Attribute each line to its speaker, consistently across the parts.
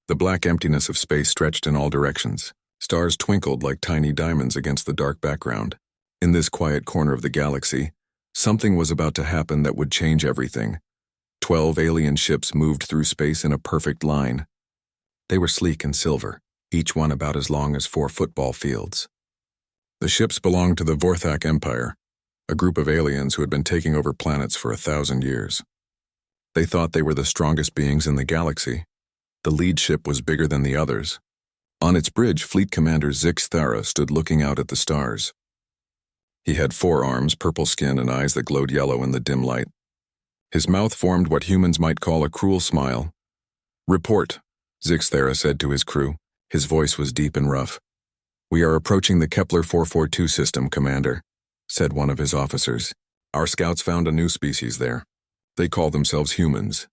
Speaker 1: The black emptiness of space stretched in all directions. Stars twinkled like tiny diamonds against the dark background. In this quiet corner of the galaxy, something was about to happen that would change everything. 12 alien ships moved through space in a perfect line. They were sleek and silver, each one about as long as 4 football fields. The ships belonged to the Vorthak Empire, a group of aliens who had been taking over planets for 1,000 years. They thought they were the strongest beings in the galaxy. The lead ship was bigger than the others. On its bridge, Fleet Commander Zix Thara stood looking out at the stars. He had 4 arms, purple skin, and eyes that glowed yellow in the dim light. His mouth formed what humans might call a cruel smile. "Report," Zix Thara said to his crew. His voice was deep and rough. "We are approaching the Kepler 442 system, Commander," said one of his officers. "Our scouts found a new species there. They call themselves humans."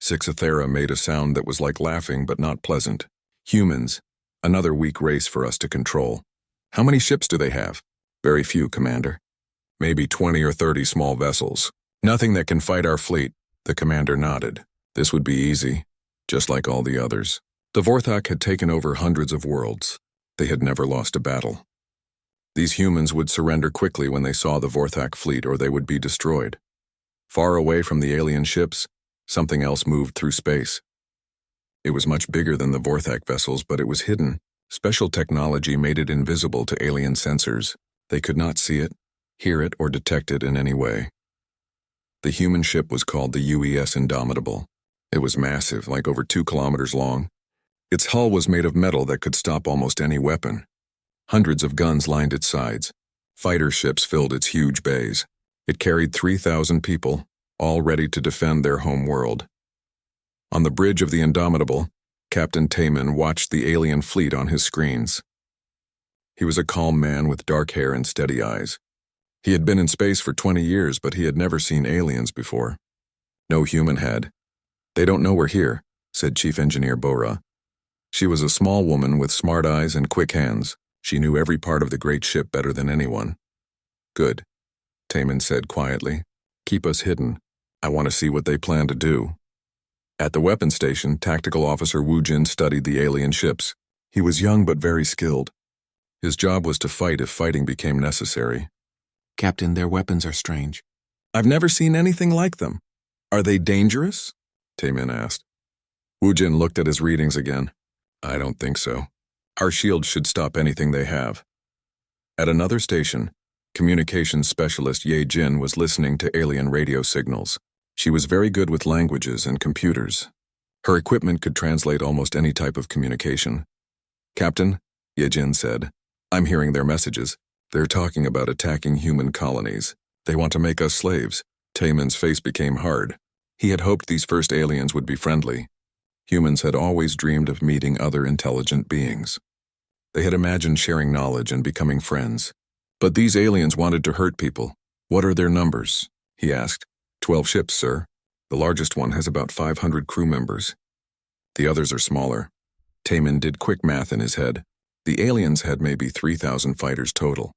Speaker 1: Zix Thara made a sound that was like laughing but not pleasant. "Humans, another weak race for us to control. How many ships do they have?" "Very few, Commander. Maybe 20 or 30 small vessels. Nothing that can fight our fleet." The commander nodded. This would be easy, just like all the others. The Vorthak had taken over hundreds of worlds. They had never lost a battle. These humans would surrender quickly when they saw the Vorthak fleet, or they would be destroyed. Far away from the alien ships, something else moved through space. It was much bigger than the Vorthak vessels, but it was hidden. Special technology made it invisible to alien sensors. They could not see it, hear it, or detect it in any way. The human ship was called the UES Indomitable. It was massive, like over 2 kilometers long. Its hull was made of metal that could stop almost any weapon. Hundreds of guns lined its sides. Fighter ships filled its huge bays. It carried 3,000 people, all ready to defend their home world. On the bridge of the Indomitable, Captain Taman watched the alien fleet on his screens. He was a calm man with dark hair and steady eyes. He had been in space for 20 years, but he had never seen aliens before. No human had. "They don't know we're here," said Chief Engineer Bora. She was a small woman with smart eyes and quick hands. She knew every part of the great ship better than anyone. "Good," Taman said quietly. "Keep us hidden. I want to see what they plan to do." At the weapons station, Tactical Officer Wu Jin studied the alien ships. He was young but very skilled. His job was to fight if fighting became necessary.
Speaker 2: "Captain, their weapons are strange."
Speaker 1: "I've never seen anything like them. Are they dangerous?" Taman asked. Wu Jin looked at his readings again. "I don't think so. Our shields should stop anything they have." At another station, communications specialist Ye Jin was listening to alien radio signals. She was very good with languages and computers. Her equipment could translate almost any type of communication. "Captain," Ye Jin said, "I'm hearing their messages. They're talking about attacking human colonies. They want to make us slaves." Taman's face became hard. He had hoped these first aliens would be friendly. Humans had always dreamed of meeting other intelligent beings. They had imagined sharing knowledge and becoming friends. But these aliens wanted to hurt people. "What are their numbers?" he asked. 12 ships, sir. The largest one has about 500 crew members. The others are smaller." Taman did quick math in his head. The aliens had maybe 3,000 fighters total.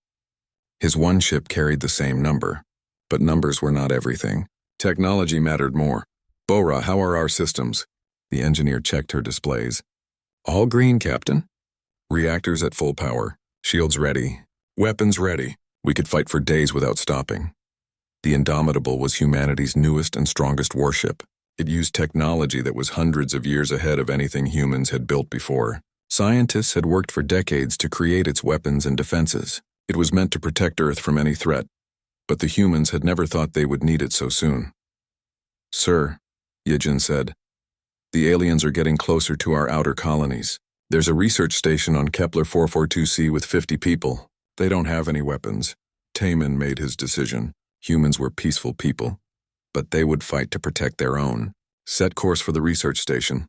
Speaker 1: His one ship carried the same number. But numbers were not everything. Technology mattered more. "Bora, how are our systems?" The engineer checked her displays. "All green, Captain. Reactors at full power. Shields ready. Weapons ready. We could fight for days without stopping." The Indomitable was humanity's newest and strongest warship. It used technology that was hundreds of years ahead of anything humans had built before. Scientists had worked for decades to create its weapons and defenses. It was meant to protect Earth from any threat, but the humans had never thought they would need it so soon. "Sir," Yijin said, "the aliens are getting closer to our outer colonies. There's a research station on Kepler 442c with 50 people. They don't have any weapons." Taman made his decision. Humans were peaceful people, but they would fight to protect their own. "Set course for the research station.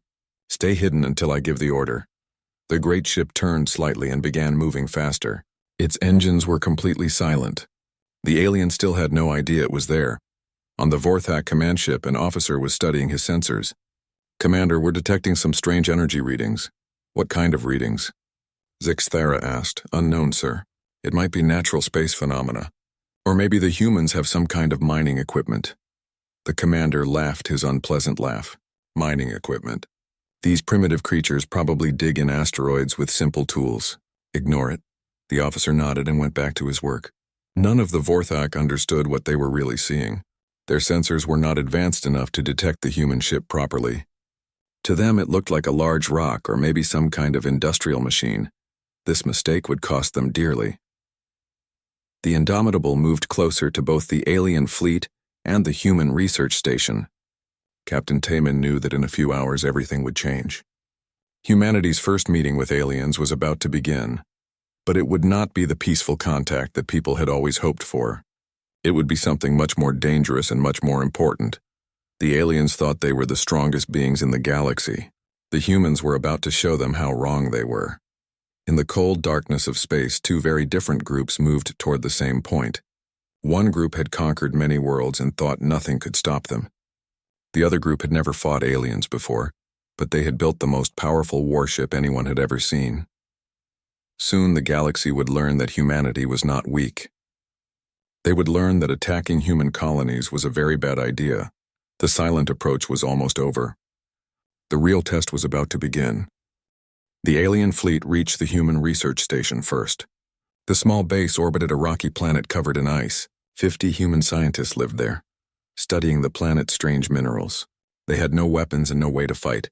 Speaker 1: Stay hidden until I give the order." The great ship turned slightly and began moving faster. Its engines were completely silent. The alien still had no idea it was there. On the Vorthak command ship, an officer was studying his sensors. "Commander, we're detecting some strange energy readings." "What kind of readings?" Zix Thara asked. "Unknown, sir. It might be natural space phenomena. Or maybe the humans have some kind of mining equipment." The commander laughed his unpleasant laugh. "Mining equipment. These primitive creatures probably dig in asteroids with simple tools. Ignore it. The officer nodded and went back to his work. None of the Vorthak understood what they were really seeing. Their sensors were not advanced enough to detect the human ship properly. To them, it looked like a large rock or maybe some kind of industrial machine. This mistake would cost them dearly. The Indomitable moved closer to both the alien fleet and the human research station. Captain Taman knew that in a few hours everything would change. Humanity's first meeting with aliens was about to begin, but it would not be the peaceful contact that people had always hoped for. It would be something much more dangerous and much more important. The aliens thought they were the strongest beings in the galaxy. The humans were about to show them how wrong they were. In the cold darkness of space, two very different groups moved toward the same point. One group had conquered many worlds and thought nothing could stop them. The other group had never fought aliens before, but they had built the most powerful warship anyone had ever seen. Soon the galaxy would learn that humanity was not weak. They would learn that attacking human colonies was a very bad idea. The silent approach was almost over. The real test was about to begin. The alien fleet reached the human research station first. The small base orbited a rocky planet covered in ice. 50 human scientists lived there, studying the planet's strange minerals. They had no weapons and no way to fight.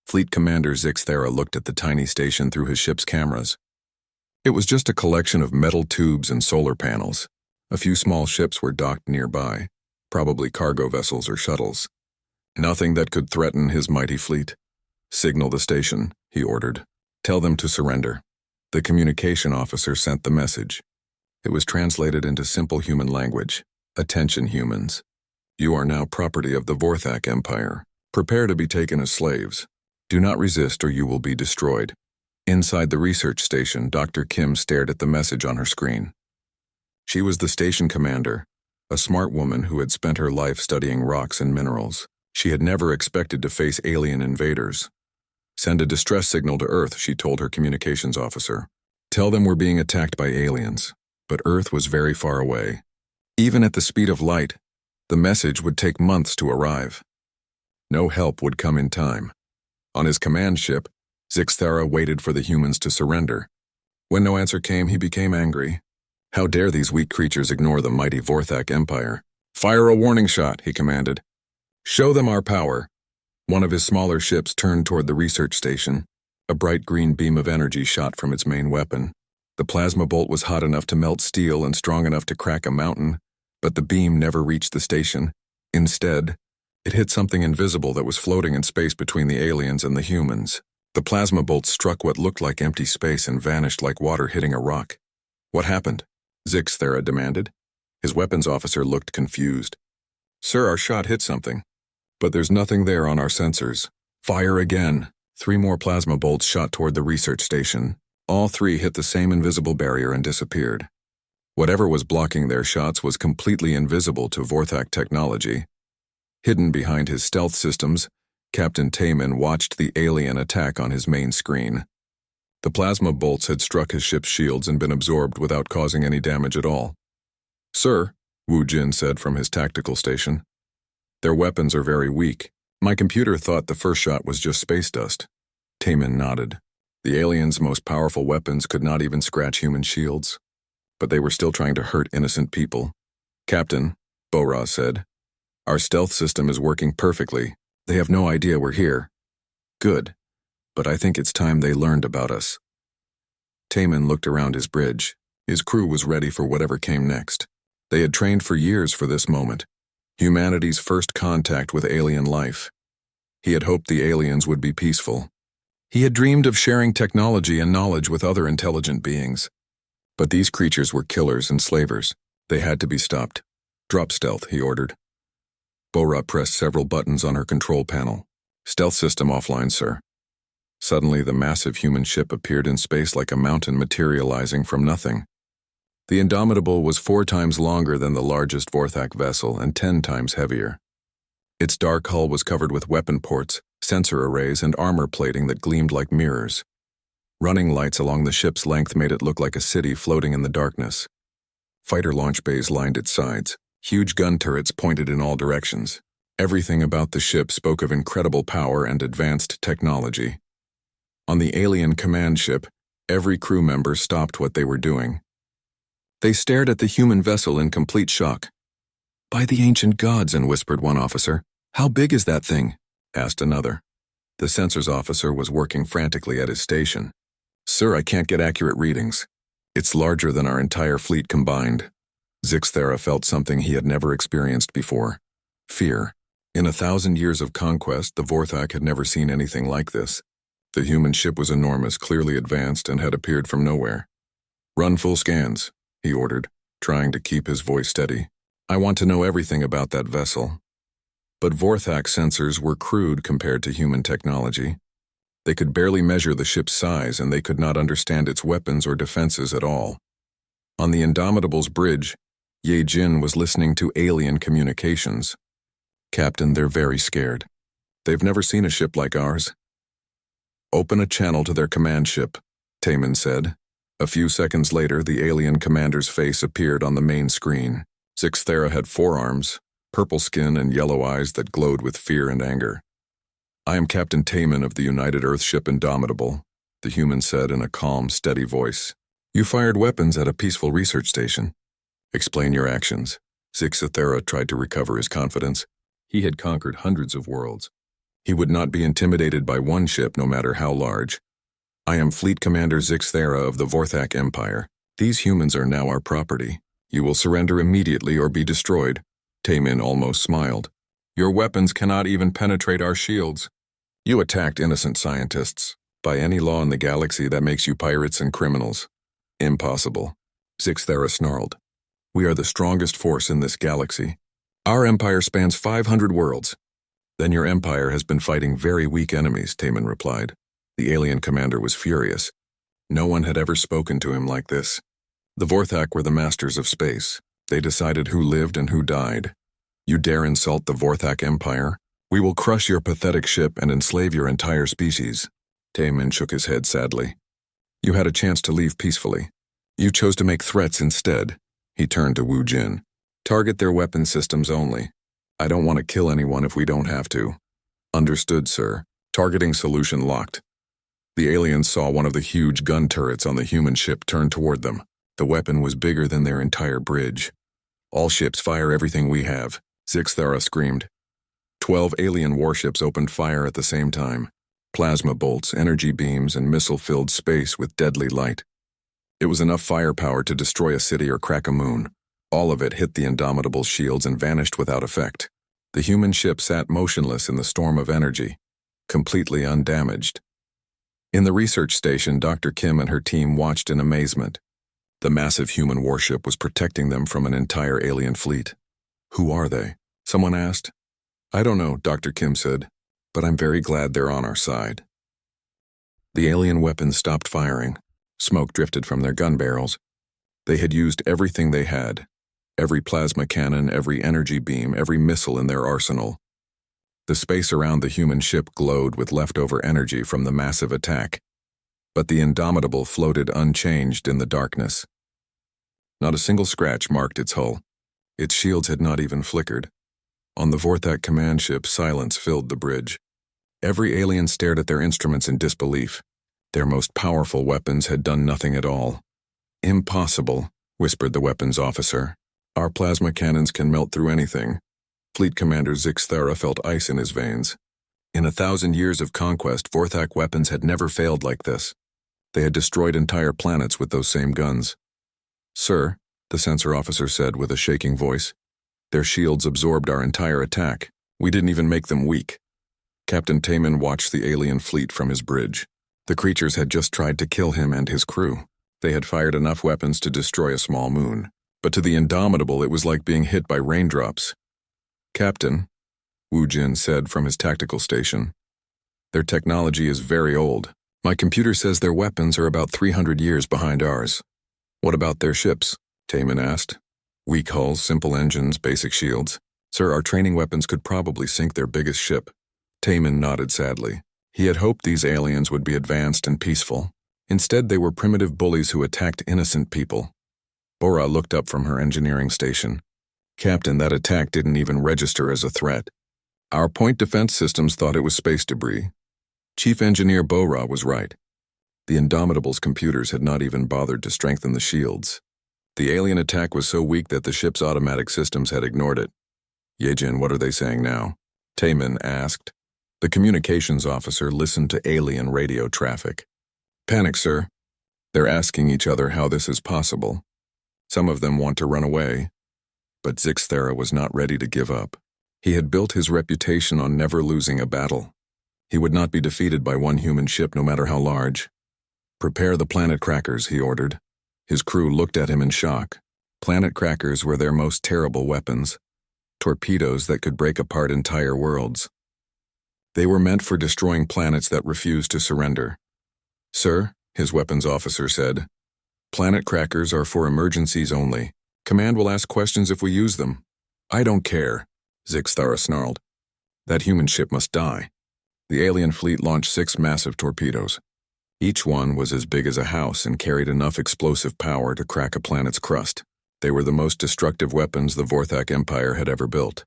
Speaker 1: Fleet Commander Zixthera looked at the tiny station through his ship's cameras. It was just a collection of metal tubes and solar panels. A few small ships were docked nearby, probably cargo vessels or shuttles. Nothing that could threaten his mighty fleet. "Signal the station," he ordered. "Tell them to surrender." The communication officer sent the message. It was translated into simple human language. "Attention, humans. You are now property of the Vorthak Empire. Prepare to be taken as slaves. Do not resist or you will be destroyed." Inside the research station, Dr. Kim stared at the message on her screen. She was the station commander, a smart woman who had spent her life studying rocks and minerals. She had never expected to face alien invaders. "Send a distress signal to Earth," she told her communications officer. "Tell them we're being attacked by aliens." But Earth was very far away. Even at the speed of light, the message would take months to arrive. No help would come in time. On his command ship, Zixthera waited for the humans to surrender. When no answer came, he became angry. How dare these weak creatures ignore the mighty Vorthak Empire? "Fire a warning shot," he commanded. "Show them our power." One of his smaller ships turned toward the research station. A bright green beam of energy shot from its main weapon. The plasma bolt was hot enough to melt steel and strong enough to crack a mountain, but the beam never reached the station. Instead, it hit something invisible that was floating in space between the aliens and the humans. The plasma bolt struck what looked like empty space and vanished like water hitting a rock. "What happened?" Zixthera demanded. His weapons officer looked confused. "Sir, our shot hit something. But there's nothing there on our sensors." "Fire again." 3 more plasma bolts shot toward the research station. All 3 hit the same invisible barrier and disappeared. Whatever was blocking their shots was completely invisible to Vorthak technology. Hidden behind his stealth systems, Captain Taman watched the alien attack on his main screen. The plasma bolts had struck his ship's shields and been absorbed without causing any damage at all. "Sir," Wu Jin said from his tactical station, "their weapons are very weak. My computer thought the first shot was just space dust." Taman nodded. The aliens' most powerful weapons could not even scratch human shields, but they were still trying to hurt innocent people. "Captain," Bora said, "our stealth system is working perfectly. They have no idea we're here." "Good, but I think it's time they learned about us." Taman looked around his bridge. His crew was ready for whatever came next. They had trained for years for this moment, humanity's first contact with alien life. He had hoped the aliens would be peaceful. He had dreamed of sharing technology and knowledge with other intelligent beings. But these creatures were killers and slavers. They had to be stopped. "Drop stealth," he ordered. Bora pressed several buttons on her control panel. "Stealth system offline, sir." Suddenly, the massive human ship appeared in space like a mountain materializing from nothing. The Indomitable was 4 times longer than the largest Vorthak vessel and 10 times heavier. Its dark hull was covered with weapon ports, sensor arrays, and armor plating that gleamed like mirrors. Running lights along the ship's length made it look like a city floating in the darkness. Fighter launch bays lined its sides. Huge gun turrets pointed in all directions. Everything about the ship spoke of incredible power and advanced technology. On the alien command ship, every crew member stopped what they were doing. They stared at the human vessel in complete shock. "By the ancient gods," whispered one officer. "How big is that thing?" asked another. The sensors officer was working frantically at his station. "Sir, I can't get accurate readings. It's larger than our entire fleet combined." Zixthera felt something he had never experienced before: fear. In 1,000 years of conquest, the Vorthak had never seen anything like this. The human ship was enormous, clearly advanced, and had appeared from nowhere. "Run full scans," he ordered, trying to keep his voice steady. "I want to know everything about that vessel." But Vorthak sensors were crude compared to human technology. They could barely measure the ship's size, and they could not understand its weapons or defenses at all. On the Indomitable's bridge, Ye Jin was listening to alien communications. "Captain, they're very scared. They've never seen a ship like ours." "Open a channel to their command ship," Taman said. A few seconds later, the alien commander's face appeared on the main screen. Zixthera had 4 arms, purple skin, and yellow eyes that glowed with fear and anger. "I am Captain Taman of the United Earthship Indomitable," the human said in a calm, steady voice. "You fired weapons at a peaceful research station. Explain your actions." Zixthera tried to recover his confidence. He had conquered hundreds of worlds. He would not be intimidated by one ship, no matter how large. "I am Fleet Commander Zixthera of the Vorthak Empire. These humans are now our property. You will surrender immediately or be destroyed." Taman almost smiled. "Your weapons cannot even penetrate our shields. You attacked innocent scientists. By any law in the galaxy, that makes you pirates and criminals." "Impossible," Zixthera snarled. "We are the strongest force in this galaxy. Our empire spans 500 worlds." "Then your empire has been fighting very weak enemies," Taman replied. The alien commander was furious. No one had ever spoken to him like this. The Vorthak were the masters of space. They decided who lived and who died. "You dare insult the Vorthak Empire? We will crush your pathetic ship and enslave your entire species." Taman shook his head sadly. "You had a chance to leave peacefully. You chose to make threats instead." He turned to Wu Jin. "Target their weapon systems only. I don't want to kill anyone if we don't have to." "Understood, sir. Targeting solution locked." The aliens saw one of the huge gun turrets on the human ship turn toward them. The weapon was bigger than their entire bridge. "All ships fire everything we have," Zixthera screamed. 12 alien warships opened fire at the same time. Plasma bolts, energy beams, and missile-filled space with deadly light. It was enough firepower to destroy a city or crack a moon. All of it hit the Indomitable's shields and vanished without effect. The human ship sat motionless in the storm of energy, completely undamaged. In the research station, Dr. Kim and her team watched in amazement. The massive human warship was protecting them from an entire alien fleet. "Who are they?" someone asked. "I don't know," Dr. Kim said, "but I'm very glad they're on our side." The alien weapons stopped firing. Smoke drifted from their gun barrels. They had used everything they had. Every plasma cannon, every energy beam, every missile in their arsenal. The space around the human ship glowed with leftover energy from the massive attack. But the Indomitable floated unchanged in the darkness. Not a single scratch marked its hull. Its shields had not even flickered. On the Vorthak command ship, silence filled the bridge. Every alien stared at their instruments in disbelief. Their most powerful weapons had done nothing at all. "Impossible," whispered the weapons officer. "Our plasma cannons can melt through anything." Fleet Commander Zixthera felt ice in his veins. In 1,000 years of conquest, Vorthak weapons had never failed like this. They had destroyed entire planets with those same guns. "Sir," the sensor officer said with a shaking voice, "their shields absorbed our entire attack. We didn't even make them weak." Captain Taman watched the alien fleet from his bridge. The creatures had just tried to kill him and his crew. They had fired enough weapons to destroy a small moon. But to the Indomitable, it was like being hit by raindrops. "Captain," Wu Jin said from his tactical station, "their technology is very old. My computer says their weapons are about 300 years behind ours." "What about their ships?" Taman asked. "Weak hulls, simple engines, basic shields. Sir, our training weapons could probably sink their biggest ship." Taman nodded sadly. He had hoped these aliens would be advanced and peaceful. Instead, they were primitive bullies who attacked innocent people. Bora looked up from her engineering station. "Captain, that attack didn't even register as a threat." Our point defense systems thought it was space debris. Chief Engineer Bora was right. The Indomitable's computers had not even bothered to strengthen the shields. The alien attack was so weak that the ship's automatic systems had ignored it. Yejin, what are they saying now? Taemin asked. The communications officer listened to alien radio traffic. Panic, sir. They're asking each other how this is possible. Some of them want to run away. But Zixthera was not ready to give up. He had built his reputation on never losing a battle. He would not be defeated by one human ship no matter how large. Prepare the planet crackers, he ordered. His crew looked at him in shock. Planet crackers were their most terrible weapons. Torpedoes that could break apart entire worlds. They were meant for destroying planets that refused to surrender. Sir, his weapons officer said, planet crackers are for emergencies only. Command will ask questions if we use them. I don't care, Zixthara snarled. That human ship must die. The alien fleet launched 6 massive torpedoes. Each one was as big as a house and carried enough explosive power to crack a planet's crust. They were the most destructive weapons the Vorthak Empire had ever built.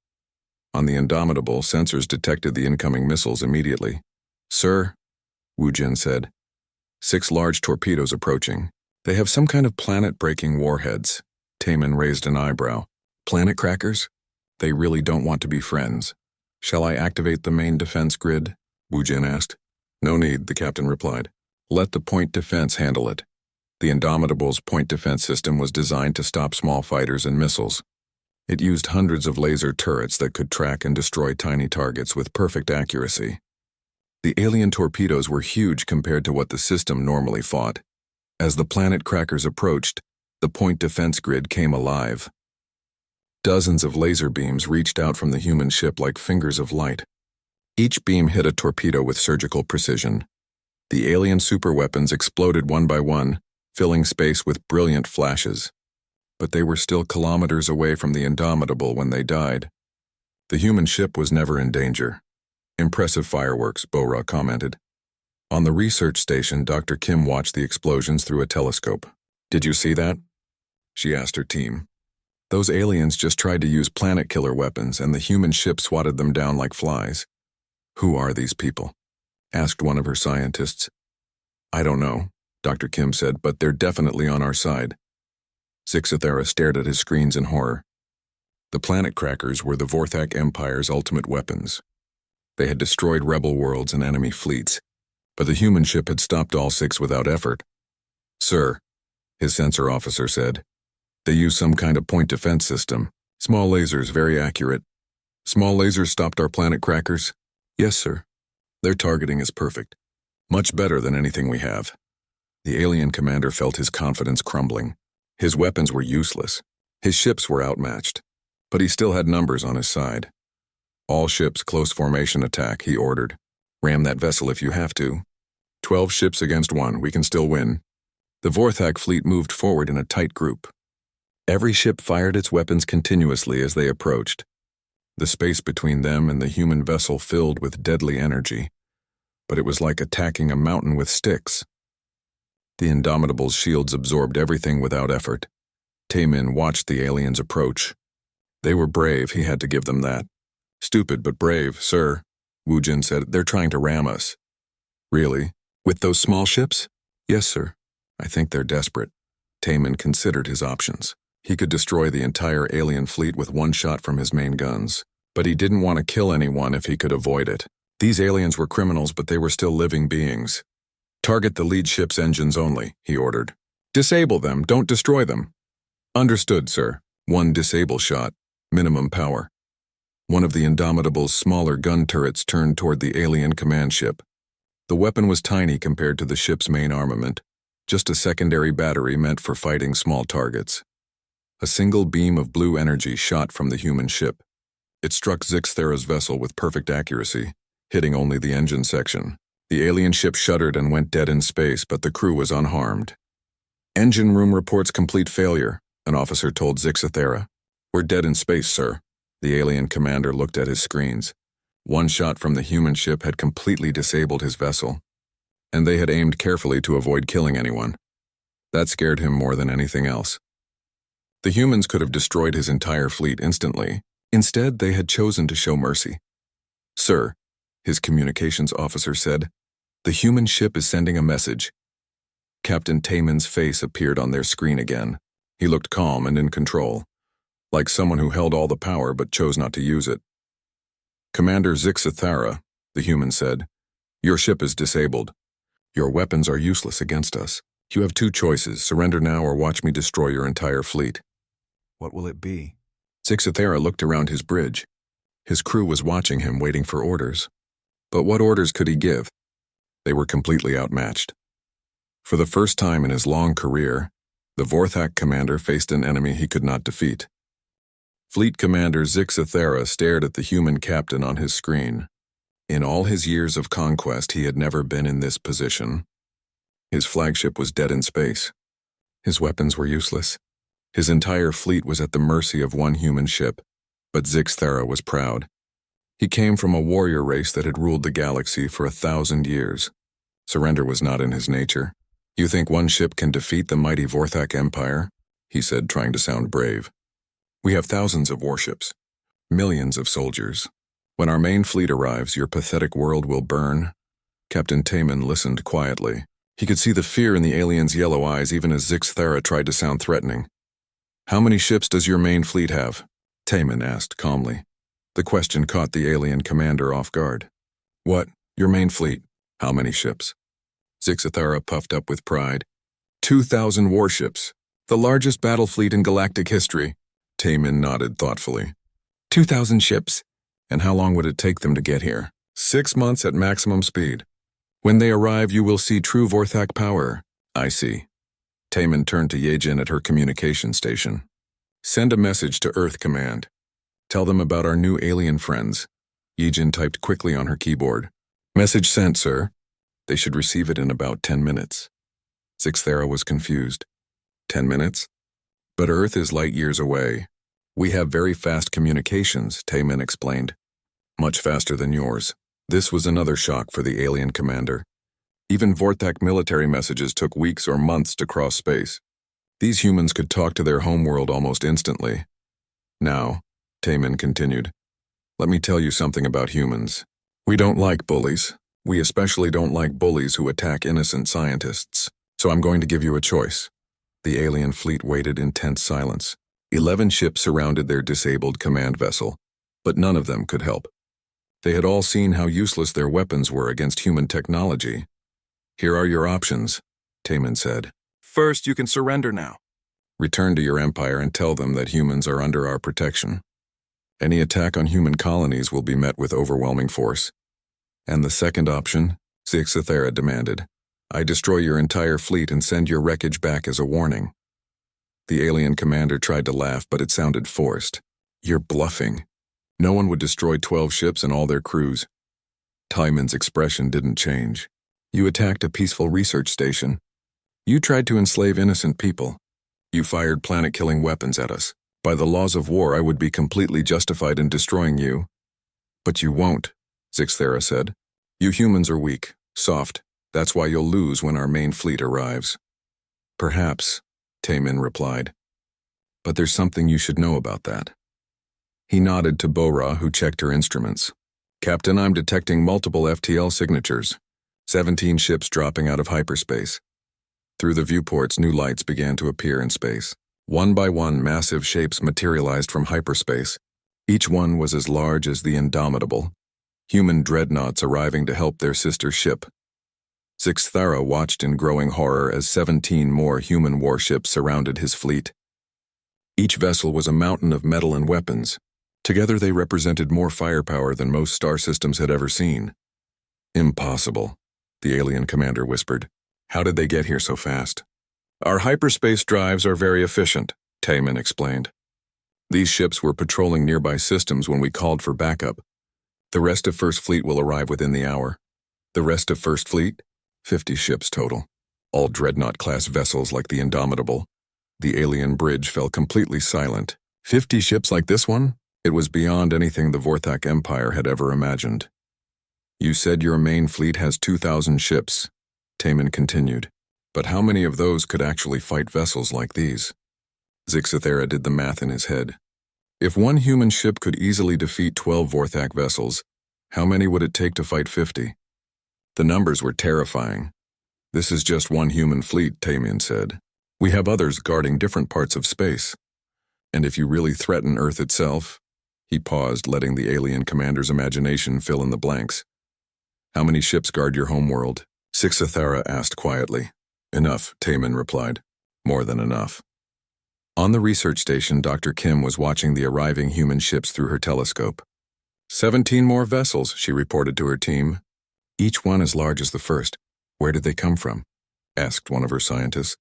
Speaker 1: On the Indomitable, sensors detected the incoming missiles immediately. Sir, Wu Jin said, 6 large torpedoes approaching. They have some kind of planet-breaking warheads. Taemin raised an eyebrow. Planet crackers? They really don't want to be friends. Shall I activate the main defense grid? Wu Jin asked. No need, the captain replied. Let the point defense handle it. The Indomitable's point defense system was designed to stop small fighters and missiles. It used hundreds of laser turrets that could track and destroy tiny targets with perfect accuracy. The alien torpedoes were huge compared to what the system normally fought. As the planet crackers approached, the point defense grid came alive. Dozens of laser beams reached out from the human ship like fingers of light. Each beam hit a torpedo with surgical precision. The alien superweapons exploded one by one, filling space with brilliant flashes. But they were still kilometers away from the Indomitable when they died. The human ship was never in danger. Impressive fireworks, Bora commented. On the research station, Dr. Kim watched the explosions through a telescope. Did you see that? She asked her team. Those aliens just tried to use planet killer weapons and the human ship swatted them down like flies. Who are these people? Asked one of her scientists. I don't know, Dr. Kim said, but they're definitely on our side. Zixthera stared at his screens in horror. The planet crackers were the Vorthak Empire's ultimate weapons. They had destroyed rebel worlds and enemy fleets, but the human ship had stopped all 6 without effort. Sir, his sensor officer said, they used some kind of point defense system. Small lasers, very accurate. Small lasers stopped our planet crackers? Yes, sir. Their targeting is perfect. Much better than anything we have. The alien commander felt his confidence crumbling. His weapons were useless. His ships were outmatched. But he still had numbers on his side. All ships, close formation attack, he ordered. Ram that vessel if you have to. 12 ships against 1, we can still win. The Vorthak fleet moved forward in a tight group. Every ship fired its weapons continuously as they approached. The space between them and the human vessel filled with deadly energy, but it was like attacking a mountain with sticks. The Indomitable's shields absorbed everything without effort. Taemin watched the aliens approach. They were brave, he had to give them that. Stupid but brave, sir, Wu Jin said. They're trying to ram us. Really? With those small ships? Yes, sir. I think they're desperate. Taemin considered his options. He could destroy the entire alien fleet with one shot from his main guns, but he didn't want to kill anyone if he could avoid it. These aliens were criminals, but they were still living beings. Target the lead ship's engines only, he ordered. Disable them, don't destroy them. Understood, sir. 1 disable shot, minimum power. One of the Indomitable's smaller gun turrets turned toward the alien command ship. The weapon was tiny compared to the ship's main armament, just a secondary battery meant for fighting small targets. A single beam of blue energy shot from the human ship. It struck Zixthera's vessel with perfect accuracy, hitting only the engine section. The alien ship shuddered and went dead in space, but the crew was unharmed. Engine room reports complete failure, an officer told Zixthera. We're dead in space, sir. The alien commander looked at his screens. One shot from the human ship had completely disabled his vessel, and they had aimed carefully to avoid killing anyone. That scared him more than anything else. The humans could have destroyed his entire fleet instantly. Instead, they had chosen to show mercy. Sir, his communications officer said, the human ship is sending a message. Captain Taman's face appeared on their screen again. He looked calm and in control, like someone who held all the power but chose not to use it. Commander Zixathara, the human said, your ship is disabled. Your weapons are useless against us. You have two choices, surrender now or watch me destroy your entire fleet.
Speaker 2: What will it be?
Speaker 1: Zixathara looked around his bridge. His crew was watching him, waiting for orders. But what orders could he give? They were completely outmatched. For the first time in his long career, the Vorthak commander faced an enemy he could not defeat. Fleet Commander Zixathara stared at the human captain on his screen. In all his years of conquest, he had never been in this position. His flagship was dead in space. His weapons were useless. His entire fleet was at the mercy of one human ship, but Zixathara was proud. He came from a warrior race that had ruled the galaxy for 1,000 years. Surrender was not in his nature. You think one ship can defeat the mighty Vorthak Empire? He said, trying to sound brave. We have thousands of warships, millions of soldiers. When our main fleet arrives, your pathetic world will burn. Captain Taman listened quietly. He could see the fear in the alien's yellow eyes even as Zixathara tried to sound threatening. How many ships does your main fleet have? Taman asked calmly. The question caught the alien commander off guard. What? Your main fleet? How many ships? Zixathara puffed up with pride. 2,000 warships. The largest battle fleet in galactic history. Taman nodded thoughtfully. 2,000 ships? And how long would it take them to get here? 6 months at maximum speed. When they arrive, you will see true Vorthak power. I see. Taman turned to Yejin at her communication station. Send a message to Earth Command. Tell them about our new alien friends. Yejin typed quickly on her keyboard. Message sent, sir. They should receive it in about 10 minutes. Zixathara was confused. 10 minutes? But Earth is light years away. We have very fast communications, Taman explained. Much faster than yours. This was another shock for the alien commander. Even Vorthak military messages took weeks or months to cross space. These humans could talk to their homeworld almost instantly. Now, Taman continued, let me tell you something about humans. We don't like bullies. We especially don't like bullies who attack innocent scientists. So I'm going to give you a choice. The alien fleet waited in tense silence. 11 ships surrounded their disabled command vessel, but none of them could help. They had all seen how useless their weapons were against human technology. Here are your options, Taman said. First, you can surrender now. Return to your empire and tell them that humans are under our protection. Any attack on human colonies will be met with overwhelming force. And the second option, Zixathara demanded. I destroy your entire fleet and send your wreckage back as a warning. The alien commander tried to laugh, but it sounded forced. You're bluffing. No one would destroy 12 ships and all their crews. Taman's expression didn't change. You attacked a peaceful research station. You tried to enslave innocent people. You fired planet-killing weapons at us. By the laws of war, I would be completely justified in destroying you. But you won't, Zixathara said. You humans are weak, soft. That's why you'll lose when our main fleet arrives. Perhaps, Taman replied. But there's something you should know about that. He nodded to Bora, who checked her instruments. Captain, I'm detecting multiple FTL signatures. 17 ships dropping out of hyperspace. Through the viewports, new lights began to appear in space. One by one, massive shapes materialized from hyperspace. Each one was as large as the Indomitable. Human dreadnoughts arriving to help their sister ship. Zixathara watched in growing horror as 17 more human warships surrounded his fleet. Each vessel was a mountain of metal and weapons. Together they represented more firepower than most star systems had ever seen. Impossible, the alien commander whispered. How did they get here so fast? Our hyperspace drives are very efficient, Taman explained. These ships were patrolling nearby systems when we called for backup. The rest of First Fleet will arrive within the hour. The rest of First Fleet? 50 ships total. All Dreadnought-class vessels like the Indomitable. The alien bridge fell completely silent. 50 ships like this one? It was beyond anything the Vorthak Empire had ever imagined. You said your main fleet has 2,000 ships, Taman continued. But how many of those could actually fight vessels like these? Zixathara did the math in his head. If one human ship could easily defeat 12 Vorthak vessels, How many would it take to fight 50? The numbers were terrifying. This is just one human fleet, Tamian said. We have others guarding different parts of space. And if you really threaten Earth itself? He paused, letting the alien commander's imagination fill in the blanks. How many ships guard your homeworld? Sixathara asked quietly. Enough, Tamian replied. More than enough. On the research station, Dr. Kim was watching the arriving human ships through her telescope. 17 more vessels, she reported to her team. Each one as large as the first. Where did they come from? Asked one of her scientists.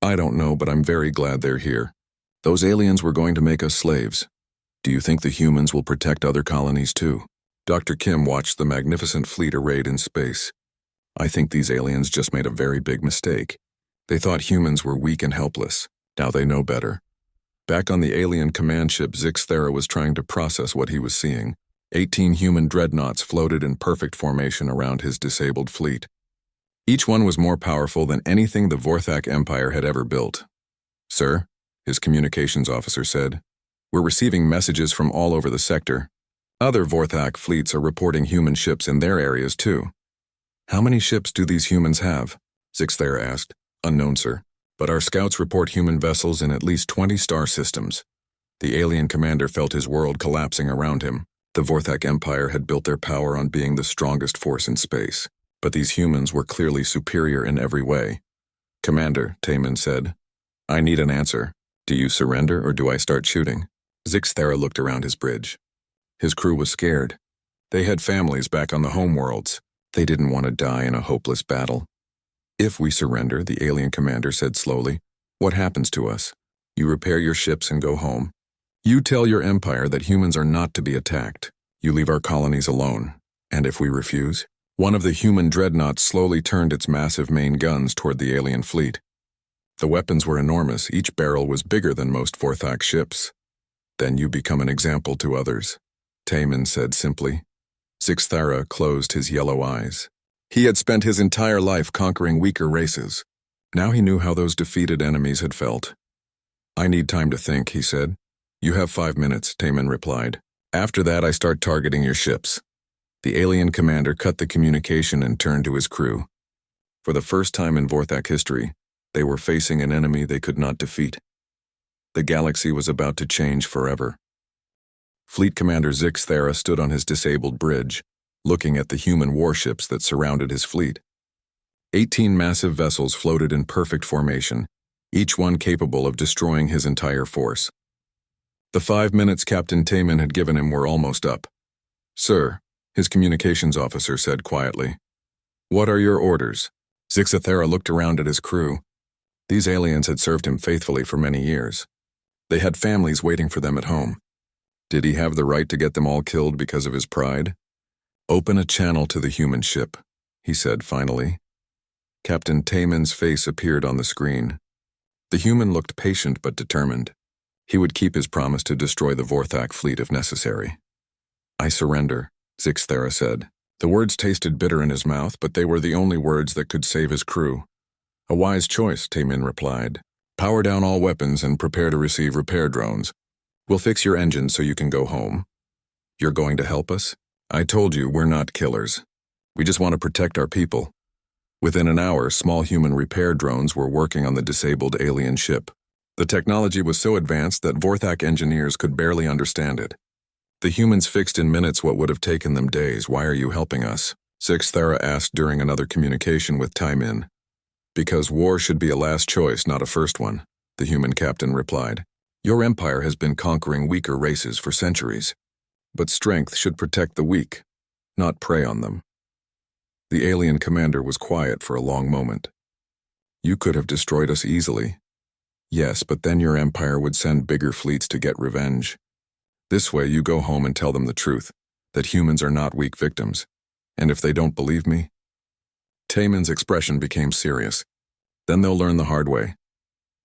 Speaker 1: I don't know, but I'm very glad they're here. Those aliens were going to make us slaves. Do you think the humans will protect other colonies too? Dr. Kim watched the magnificent fleet arrayed in space. I think these aliens just made a very big mistake. They thought humans were weak and helpless. Now they know better. Back on the alien command ship, Zixthera was trying to process what he was seeing. 18 human dreadnoughts floated in perfect formation around his disabled fleet. Each one was more powerful than anything the Vorthak Empire had ever built. Sir, his communications officer said, we're receiving messages from all over the sector. Other Vorthak fleets are reporting human ships in their areas too. How many ships do these humans have? Zixthera asked. Unknown, sir. But our scouts report human vessels in at least 20 star systems. The alien commander felt his world collapsing around him. The Vorthak Empire had built their power on being the strongest force in space. But these humans were clearly superior in every way. Commander, Tamian said, I need an answer. Do you surrender or do I start shooting? Zixthera looked around his bridge. His crew was scared. They had families back on the homeworlds. They didn't want to die in a hopeless battle. If we surrender, the alien commander said slowly, what happens to us? You repair your ships and go home. You tell your empire that humans are not to be attacked. You leave our colonies alone. And if we refuse? One of the human dreadnoughts slowly turned its massive main guns toward the alien fleet. The weapons were enormous. Each barrel was bigger than most Vorthak ships. Then you become an example to others, Tamian said simply. Zixthara closed his yellow eyes. He had spent his entire life conquering weaker races. Now he knew how those defeated enemies had felt. I need time to think, he said. You have 5 minutes, Tamian replied. After that, I start targeting your ships. The alien commander cut the communication and turned to his crew. For the first time in Vorthak history, they were facing an enemy they could not defeat. The galaxy was about to change forever. Fleet Commander Zixthera stood on his disabled bridge, looking at the human warships that surrounded his fleet. 18 massive vessels floated in perfect formation, each one capable of destroying his entire force. The 5 minutes Captain Tamian had given him were almost up. Sir, his communications officer said quietly. What are your orders? Zixthera looked around at his crew. These aliens had served him faithfully for many years. They had families waiting for them at home. Did he have the right to get them all killed because of his pride? Open a channel to the human ship, he said finally. Captain Tamian's face appeared on the screen. The human looked patient but determined. He would keep his promise to destroy the Vorthak fleet if necessary. I surrender, Zixthera said. The words tasted bitter in his mouth, but they were the only words that could save his crew. A wise choice, Tamian replied. Power down all weapons and prepare to receive repair drones. We'll fix your engines so you can go home. You're going to help us? I told you we're not killers. We just want to protect our people. Within an hour, small human repair drones were working on the disabled alien ship. The technology was so advanced that Vorthak engineers could barely understand it. The humans fixed in minutes what would have taken them days. Why are you helping us? Zixthera asked during another communication with Tamian. Because war should be a last choice, not a first one, the human captain replied. Your empire has been conquering weaker races for centuries. But strength should protect the weak, not prey on them. The alien commander was quiet for a long moment. You could have destroyed us easily. Yes, but then your empire would send bigger fleets to get revenge. This way you go home and tell them the truth, that humans are not weak victims. And if they don't believe me? Tamian's expression became serious. Then they'll learn the hard way.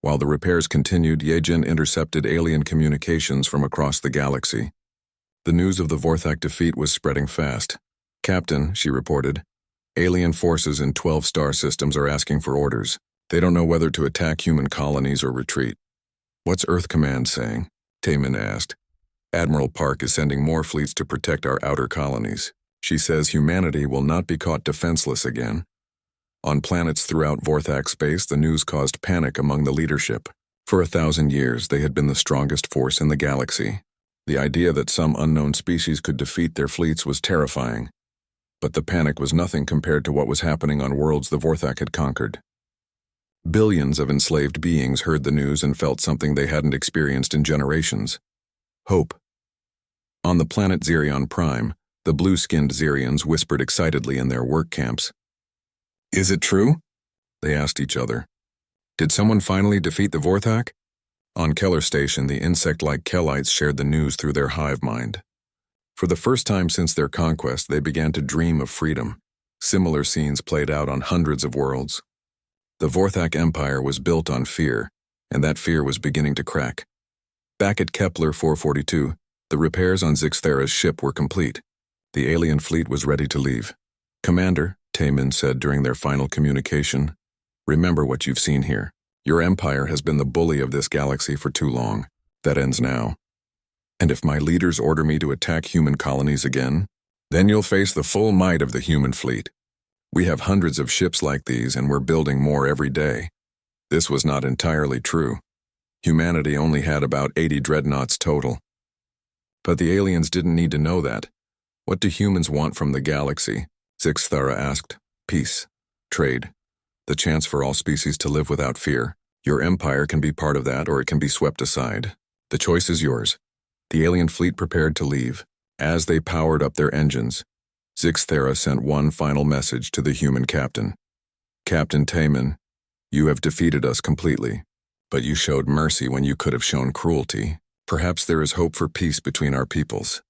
Speaker 1: While the repairs continued, Yejin intercepted alien communications from across the galaxy. The news of the Vorthak defeat was spreading fast. Captain, she reported, alien forces in 12 star systems are asking for orders. They don't know whether to attack human colonies or retreat. What's Earth Command saying? Tamian asked. Admiral Park is sending more fleets to protect our outer colonies. She says humanity will not be caught defenseless again. On planets throughout Vorthak space, the news caused panic among the leadership. For 1,000 years, they had been the strongest force in the galaxy. The idea that some unknown species could defeat their fleets was terrifying. But the panic was nothing compared to what was happening on worlds the Vorthak had conquered. Billions of enslaved beings heard the news and felt something they hadn't experienced in generations. Hope. On the planet Xerion Prime, the blue-skinned Xerians whispered excitedly in their work camps. "Is it true?" they asked each other. "Did someone finally defeat the Vorthak?" On Keller Station, the insect-like Kellites shared the news through their hive mind. For the first time since their conquest, they began to dream of freedom. Similar scenes played out on hundreds of worlds. The Vorthak Empire was built on fear, and that fear was beginning to crack. Back at Kepler 442, the repairs on Zixthera's ship were complete. The alien fleet was ready to leave. "Commander," Taman said during their final communication, "remember what you've seen here. Your empire has been the bully of this galaxy for too long. That ends now. And if my leaders order me to attack human colonies again, then you'll face the full might of the human fleet. We have hundreds of ships like these, and we're building more every day." This was not entirely true. Humanity only had about 80 dreadnoughts total. But the aliens didn't need to know that. "What do humans want from the galaxy?" Zixthera asked. "Peace. Trade. The chance for all species to live without fear. Your empire can be part of that, or it can be swept aside. The choice is yours." The alien fleet prepared to leave. As they powered up their engines, Zixthera sent one final message to the human captain. "Captain Taman, you have defeated us completely, but you showed mercy when you could have shown cruelty. Perhaps there is hope for peace between our peoples."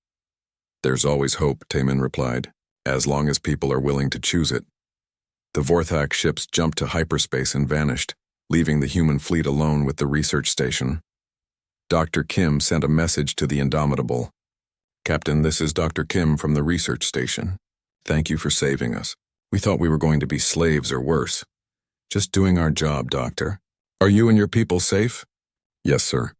Speaker 1: "There's always hope," Taman replied, "as long as people are willing to choose it." The Vorthak ships jumped to hyperspace and vanished, leaving the human fleet alone with the research station. Dr. Kim sent a message to the Indomitable. "Captain, this is Dr. Kim from the research station. Thank you for saving us. We thought we were going to be slaves or worse. Just doing our job, Doctor. Are you and your people safe?" "Yes, sir.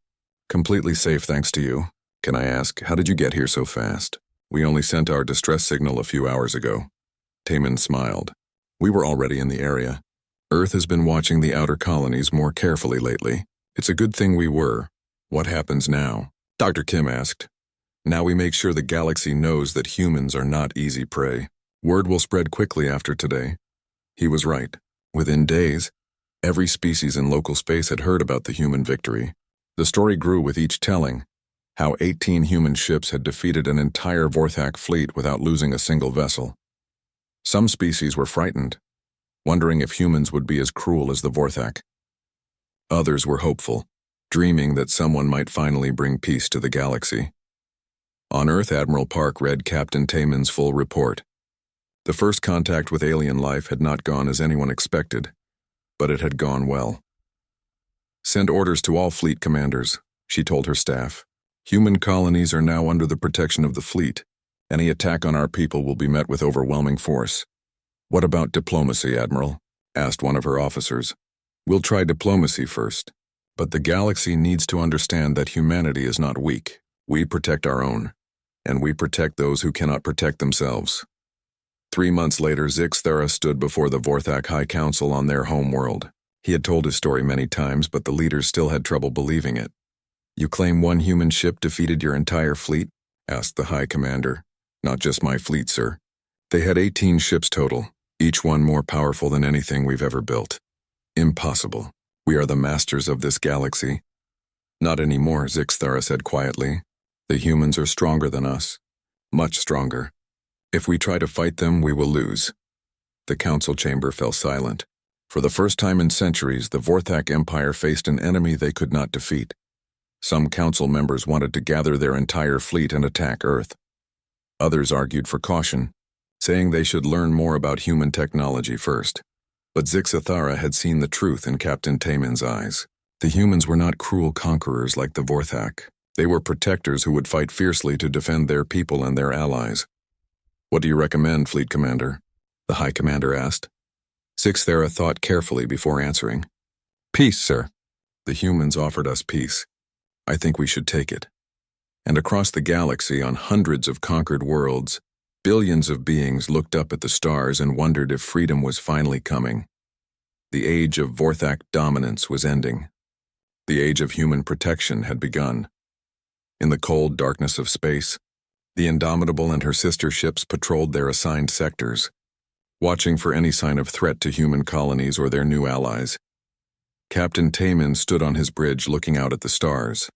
Speaker 1: Completely safe thanks to you. Can I ask, how did you get here so fast? We only sent our distress signal a few hours ago." Taman smiled. "We were already in the area. Earth has been watching the outer colonies more carefully lately. It's a good thing we were. What happens now?" Dr. Kim asked. "Now we make sure the galaxy knows that humans are not easy prey. Word will spread quickly after today." He was right. Within days, every species in local space had heard about the human victory. The story grew with each telling, how 18 human ships had defeated an entire Vorthak fleet without losing a single vessel. Some species were frightened, wondering if humans would be as cruel as the Vorthak. Others were hopeful, dreaming that someone might finally bring peace to the galaxy. On Earth, Admiral Park read Captain Taman's full report. The first contact with alien life had not gone as anyone expected, but it had gone well. "Send orders to all fleet commanders," she told her staff. "Human colonies are now under the protection of the fleet. Any attack on our people will be met with overwhelming force." "What about diplomacy, Admiral?" asked one of her officers. "We'll try diplomacy first. But the galaxy needs to understand that humanity is not weak. We protect our own, and we protect those who cannot protect themselves." 3 months later, Zixthera stood before the Vorthak High Council on their home world. He had told his story many times, but the leaders still had trouble believing it. "You claim one human ship defeated your entire fleet?" asked the High Commander. "Not just my fleet, sir. They had 18 ships total, each one more powerful than anything we've ever built." "Impossible. We are the masters of this galaxy." "Not anymore," Zixthera said quietly. "The humans are stronger than us. Much stronger. If we try to fight them, we will lose." The council chamber fell silent. For the first time in centuries, the Vorthak Empire faced an enemy they could not defeat. Some council members wanted to gather their entire fleet and attack Earth. Others argued for caution, saying they should learn more about human technology first. But Zixthera had seen the truth in Captain Taman's eyes. The humans were not cruel conquerors like the Vorthak. They were protectors who would fight fiercely to defend their people and their allies. "What do you recommend, Fleet Commander?" the High Commander asked. Zixthera thought carefully before answering. "Peace, sir. The humans offered us peace. I think we should take it." And across the galaxy, on hundreds of conquered worlds, Billions of beings looked up at the stars and wondered if freedom was finally coming. The age of Vorthak dominance was ending. The age of human protection had begun. In the cold darkness of space, the Indomitable and her sister ships patrolled their assigned sectors, watching for any sign of threat to human colonies or their new allies. Captain Taman stood on his bridge looking out at the stars.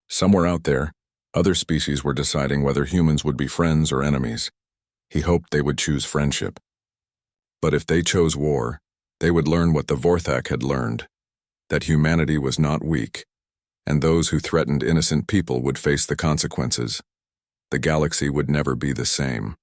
Speaker 1: Somewhere out there, other species were deciding whether humans would be friends or enemies. He hoped they would choose friendship. But if they chose war, they would learn what the Vorthak had learned, that humanity was not weak, and those who threatened innocent people would face the consequences. The galaxy would never be the same.